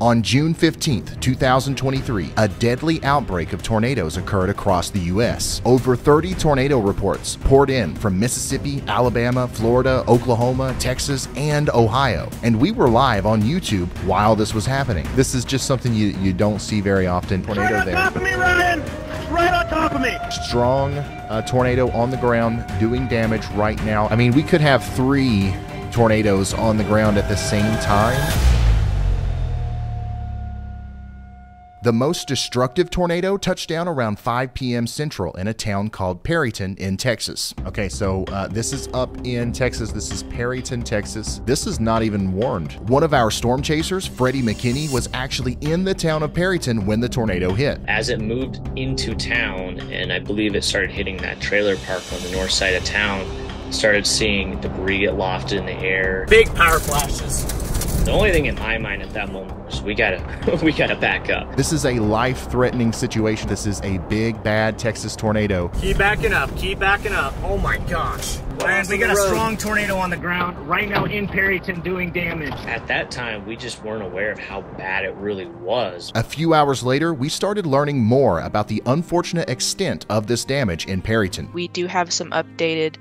On June 15, 2023, a deadly outbreak of tornadoes occurred across the U.S. Over 30 tornado reports poured in from Mississippi, Alabama, Florida, Oklahoma, Texas, and Ohio. And we were live on YouTube while this was happening. This is just something you don't see very often. Tornado right on top of me, Ryan! Right on top of me! Strong tornado on the ground doing damage right now. I mean, we could have 3 tornadoes on the ground at the same time. The most destructive tornado touched down around 5 p.m. Central in a town called Perryton in Texas. Okay, so this is up in Texas. This is Perryton, Texas. This is not even warned. One of our storm chasers, Freddie McKinney, was actually in the town of Perryton when the tornado hit. As it moved into town, and I believe it started hitting that trailer park on the north side of town, started seeing debris get lofted in the air. Big power flashes. The only thing in my mind at that moment was we gotta back up. This is a life-threatening situation. This is a big, bad Texas tornado. Keep backing up, keep backing up. Oh my gosh. Man, we got a strong tornado on the ground right now in Perryton doing damage. At that time, we just weren't aware of how bad it really was. A few hours later, we started learning more about the unfortunate extent of this damage in Perryton. We do have some updated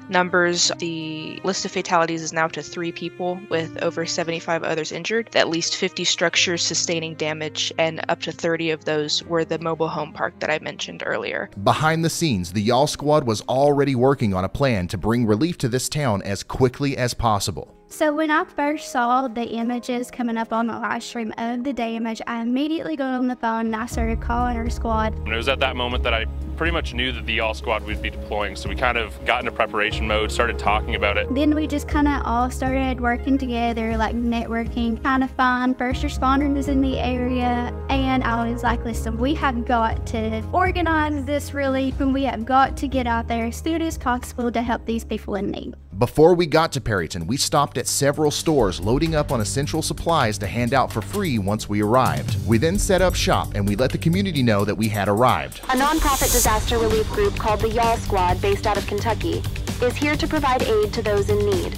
numbers. The list of fatalities is now to 3 people with over 75 others injured. At least 50 structures sustaining damage, and up to 30 of those were the mobile home park that I mentioned earlier. Behind the scenes, the Y'all Squad was already working on a plan to bring relief to this town as quickly as possible. So when I first saw the images coming up on the live stream of the damage, I immediately got on the phone and I started calling our squad. And it was at that moment that I pretty much knew that the Y'all Squad would be deploying, so we kind of got into preparation mode, started talking about it. Then we just kind of all started working together, like networking, trying to find first responders in the area. And I was like, listen, we have got to organize this relief and we have got to get out there as soon as possible to help these people in need. Before we got to Perryton, we stopped at several stores loading up on essential supplies to hand out for free once we arrived. We then set up shop and we let the community know that we had arrived. A nonprofit disaster relief group called the Y'all Squad, based out of Kentucky, is here to provide aid to those in need.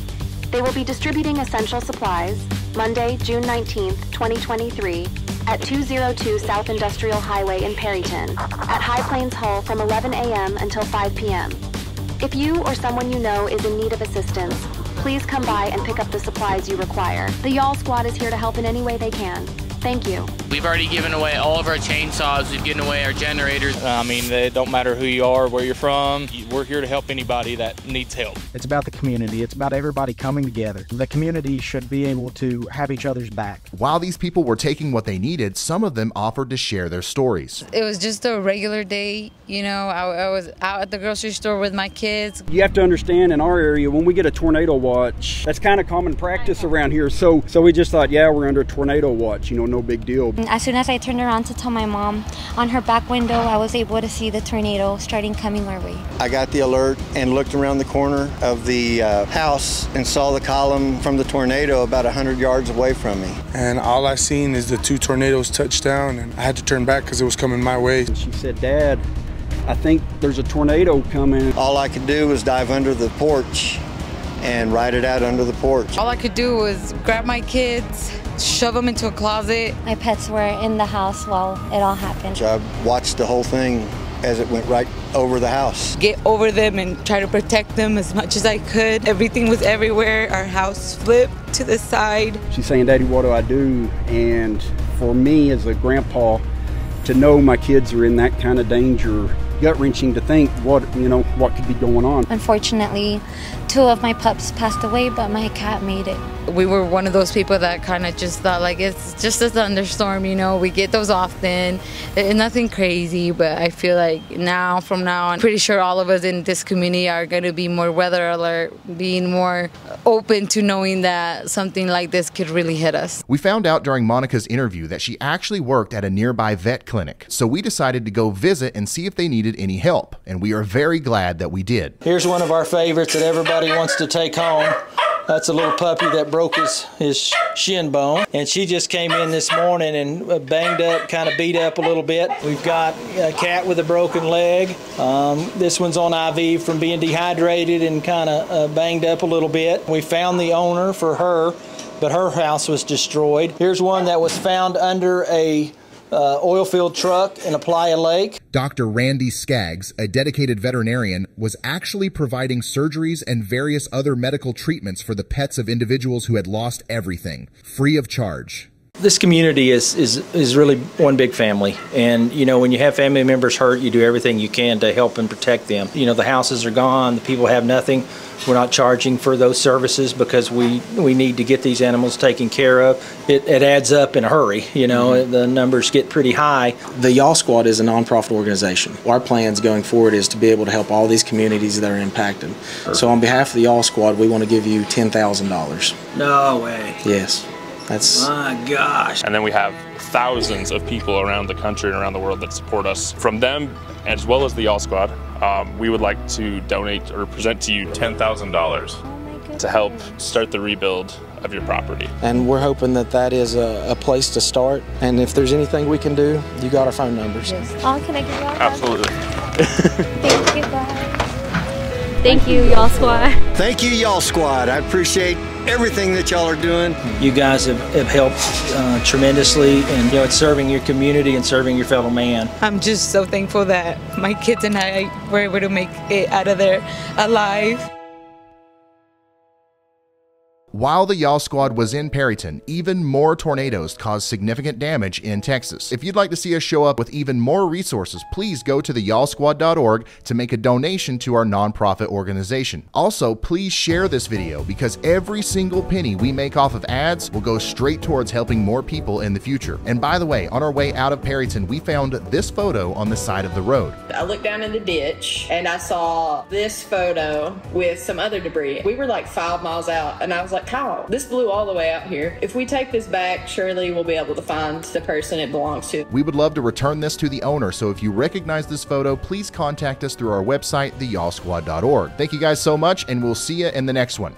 They will be distributing essential supplies Monday, June 19th, 2023 at 202 South Industrial Highway in Perryton at High Plains Hall from 11 a.m. until 5 p.m. If you or someone you know is in need of assistance, please come by and pick up the supplies you require. The Y'all Squad is here to help in any way they can. Thank you. We've already given away all of our chainsaws. We've given away our generators. I mean, it don't matter who you are, where you're from. We're here to help anybody that needs help. It's about the community. It's about everybody coming together. The community should be able to have each other's back. While these people were taking what they needed, some of them offered to share their stories. It was just a regular day. You know, I was out at the grocery store with my kids. You have to understand, in our area, when we get a tornado watch, that's kind of common practice around here. So we just thought, yeah, we're under a tornado watch, you know, no big deal. As soon as I turned around to tell my mom, on her back window, I was able to see the tornado starting coming our way. I got the alert and looked around the corner of the house and saw the column from the tornado about 100 yards away from me. And all I seen is the 2 tornadoes touch down, and I had to turn back because it was coming my way. And she said, Dad, I think there's a tornado coming. All I could do was dive under the porch and ride it out under the porch. All I could do was grab my kids, shove them into a closet. My pets were in the house while it all happened. So I watched the whole thing as it went right over the house. Get over them and try to protect them as much as I could. Everything was everywhere. Our house flipped to the side. She's saying, Daddy, what do I do? And for me as a grandpa, to know my kids are in that kind of danger, gut-wrenching to think what could be going on. Unfortunately, 2 of my pups passed away, but my cat made it. We were one of those people that kind of just thought, like, it's just a thunderstorm, you know, we get those often. Nothing crazy, but I feel like from now on, I'm pretty sure all of us in this community are going to be more weather alert, being more open to knowing that something like this could really hit us. We found out during Monica's interview that she actually worked at a nearby vet clinic, so we decided to go visit and see if they needed any help, and we are very glad that we did. Here's one of our favorites that everybody wants to take home. That's a little puppy that broke his shin bone, and she just came in this morning and banged up, kind of beat up a little bit. We've got a cat with a broken leg. This one's on IV from being dehydrated and kind of banged up a little bit. We found the owner for her. but her house was destroyed. Here's one that was found under a oil field truck in a Playa Lake. Dr. Randy Skaggs, a dedicated veterinarian, was actually providing surgeries and various other medical treatments for the pets of individuals who had lost everything, free of charge. This community is really one big family, and you know, when you have family members hurt, you do everything you can to help and protect them. You know, the houses are gone, the people have nothing. We're not charging for those services because we need to get these animals taken care of. It adds up in a hurry, you know, the numbers get pretty high. The Y'all Squad is a nonprofit organization. Our plans going forward is to be able to help all these communities that are impacted. Perfect. So on behalf of the Y'all Squad, we want to give you $10,000. No way. Yes. That's... My gosh. And then we have thousands of people around the country and around the world that support us. From them, as well as the Y'all Squad, we would like to donate or present to you $10,000 to help start the rebuild of your property. And we're hoping that that is a place to start. And if there's anything we can do, you got our phone numbers. Yes. Oh, can I give y'all? Absolutely. Thank you, guys. Thank you, Y'all Squad. Thank you, Y'all Squad. I appreciate everything that y'all are doing. You guys have helped tremendously, and you know, it's serving your community and serving your fellow man. I'm just so thankful that my kids and I were able to make it out of there alive. While the Y'all Squad was in Perryton, even more tornadoes caused significant damage in Texas. If you'd like to see us show up with even more resources, please go to theyallsquad.org to make a donation to our nonprofit organization. Also, please share this video because every single penny we make off of ads will go straight towards helping more people in the future. And by the way, on our way out of Perryton, we found this photo on the side of the road. I looked down in the ditch and I saw this photo with some other debris. We were like 5 miles out and I was like, Kyle, this blew all the way out here. If we take this back, surely we'll be able to find the person it belongs to. We would love to return this to the owner, so if you recognize this photo, please contact us through our website, theyallsquad.org. Thank you guys so much, and we'll see you in the next one.